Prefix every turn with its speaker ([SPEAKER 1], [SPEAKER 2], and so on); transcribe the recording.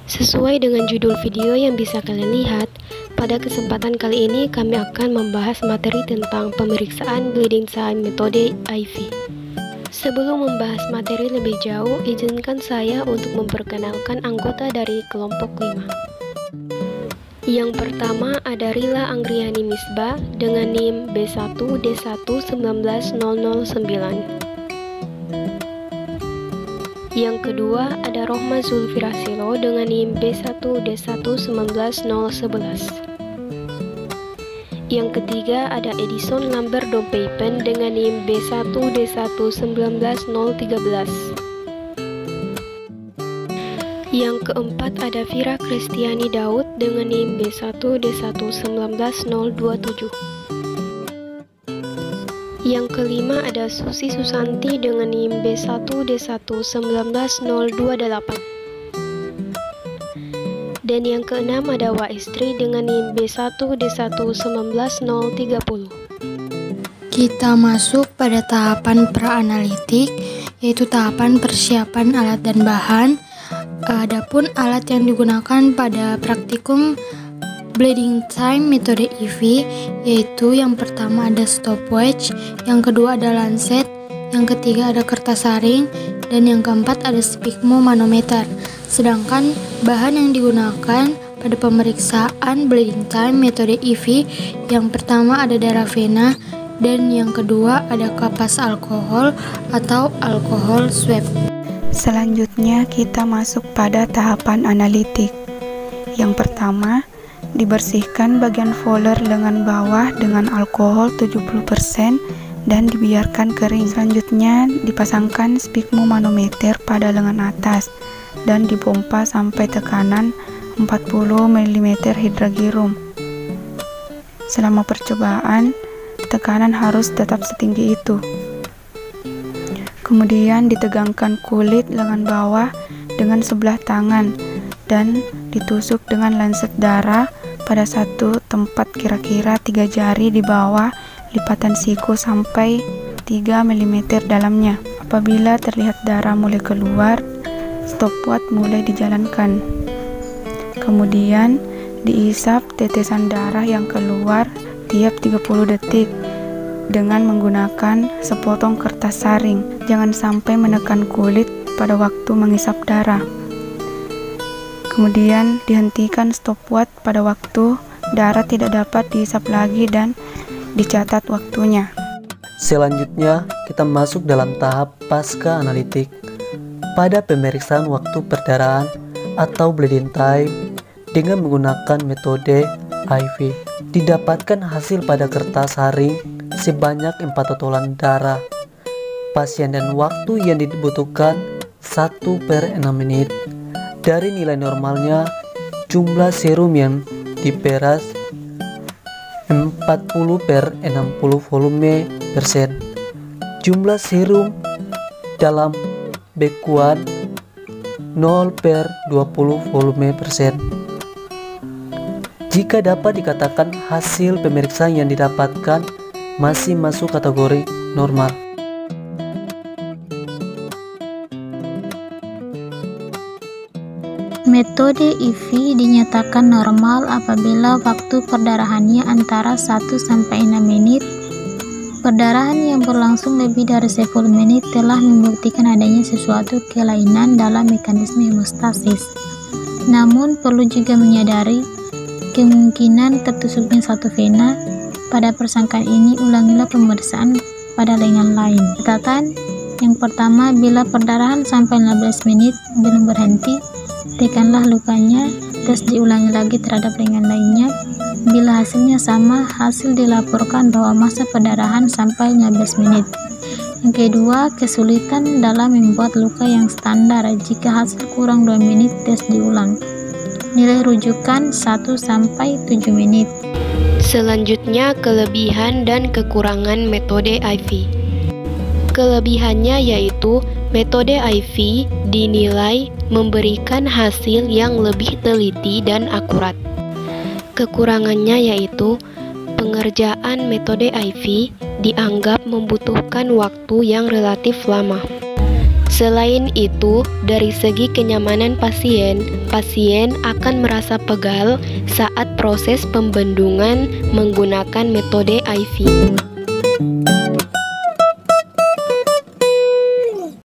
[SPEAKER 1] Sesuai dengan judul video yang bisa kalian lihat, pada kesempatan kali ini kami akan membahas materi tentang pemeriksaan bleeding time metode IV. Sebelum membahas materi lebih jauh, izinkan saya untuk memperkenalkan anggota dari kelompok 5. Yang pertama ada Rila Anggriani Misbah dengan NIM B1D1190009. Yang kedua ada Rohma Zulfirasilo dengan NIM B1D1190011. Yang ketiga ada Edison Lambert Dompeipen dengan NIM B1D1190013. Yang keempat ada Vira Kristiani Daud dengan NIM B1D1190027. Yang kelima ada Susi Susanti dengan NIM B1D1190028. Dan yang keenam ada Waistri dengan NIM B1D1190030.
[SPEAKER 2] Kita masuk pada tahapan pra-analitik, yaitu tahapan persiapan alat dan bahan. Adapun alat yang digunakan pada praktikum bleeding time metode IV, yaitu yang pertama ada stopwatch, yang kedua ada lancet, yang ketiga ada kertas saring, dan yang keempat ada sphygmomanometer. Sedangkan bahan yang digunakan pada pemeriksaan bleeding time metode IV, yang pertama ada darah vena, dan yang kedua ada kapas alkohol atau alkohol swab.
[SPEAKER 3] Selanjutnya kita masuk pada tahapan analitik. Yang pertama, dibersihkan bagian fouler lengan bawah dengan alkohol 70% dan dibiarkan kering. Selanjutnya dipasangkan sphygmomanometer pada lengan atas dan dipompa sampai tekanan 40 mm hidragirum. Selama percobaan, tekanan harus tetap setinggi itu. Kemudian ditegangkan kulit lengan bawah dengan sebelah tangan dan ditusuk dengan lancet darah pada satu tempat kira-kira 3 jari di bawah lipatan siku sampai 3 mm dalamnya. Apabila terlihat darah mulai keluar, stopwatch mulai dijalankan. Kemudian diisap tetesan darah yang keluar tiap 30 detik dengan menggunakan sepotong kertas saring. Jangan sampai menekan kulit pada waktu mengisap darah. Kemudian dihentikan stopwatch pada waktu darah tidak dapat diisap lagi dan dicatat waktunya.
[SPEAKER 4] Selanjutnya kita masuk dalam tahap pasca analitik. Pada pemeriksaan waktu perdarahan atau bleeding time dengan menggunakan metode IV, didapatkan hasil pada kertas saring sebanyak 4 totolan darah pasien dan waktu yang dibutuhkan 1/6 menit. Dari nilai normalnya, jumlah serum yang diperas 40/60 volume persen. Jumlah serum dalam bekuan 0/20 volume persen. Jika dapat dikatakan hasil pemeriksaan yang didapatkan masih masuk kategori normal.
[SPEAKER 5] Metode IV dinyatakan normal apabila waktu perdarahannya antara 1-6 menit. Perdarahan yang berlangsung lebih dari 10 menit telah membuktikan adanya sesuatu kelainan dalam mekanisme hemostasis. Namun perlu juga menyadari kemungkinan tertusuknya satu vena. Pada persangkaan ini ulangilah pemeriksaan pada lengan lain. Catatan yang pertama, bila perdarahan sampai 15 menit belum berhenti, tekanlah lukanya, terus diulangi lagi terhadap lengan lainnya. Bila hasilnya sama, hasil dilaporkan bahwa masa perdarahan sampai 15 menit. Yang kedua, kesulitan dalam membuat luka yang standar. Jika hasil kurang 2 menit, tes diulang. Nilai rujukan 1-7 menit.
[SPEAKER 1] Selanjutnya, kelebihan dan kekurangan metode IV. Kelebihannya yaitu metode IV dinilai memberikan hasil yang lebih teliti dan akurat. Kekurangannya yaitu pengerjaan metode IV dianggap membutuhkan waktu yang relatif lama. Selain itu, dari segi kenyamanan pasien, pasien akan merasa pegal saat proses pembendungan menggunakan metode IV.